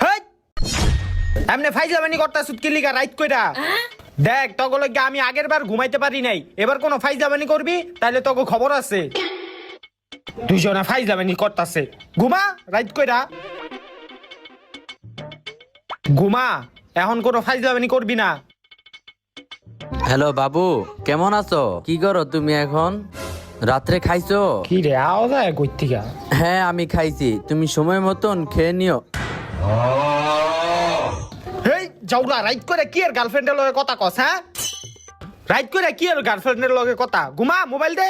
হেই এমনি ফাইজলামানি করতাছুত কি লিগা রাইত কইরা দেখ তগো লগে আমি আগের বার ঘুমাইতে পারি নাই এবার কোন ফাইজলামানি করবি তাইলে তগো খবর আছে দুইজনে ফাইজলামানি করতাছে ঘুমা রাইত কইরা ঘুমা এখন কোন ফাইজলামানি করবি না হ্যালো বাবু, কেমন আছো? কি করো তুমি এখন? রাত্রে খাইছো? কি রে আওয়াজ আয় কই থেকে হ্যাঁ আমি খাইছি, তুমি সময় মতন খেয়ে নিও। হেই যাওরা রাইট করে কি এর গার্লফ্রেন্ডের লগে কথা কস হ্যাঁ রাইট করে কি এর গার্লফ্রেন্ডের লগে কথা ঘুমা মোবাইল দে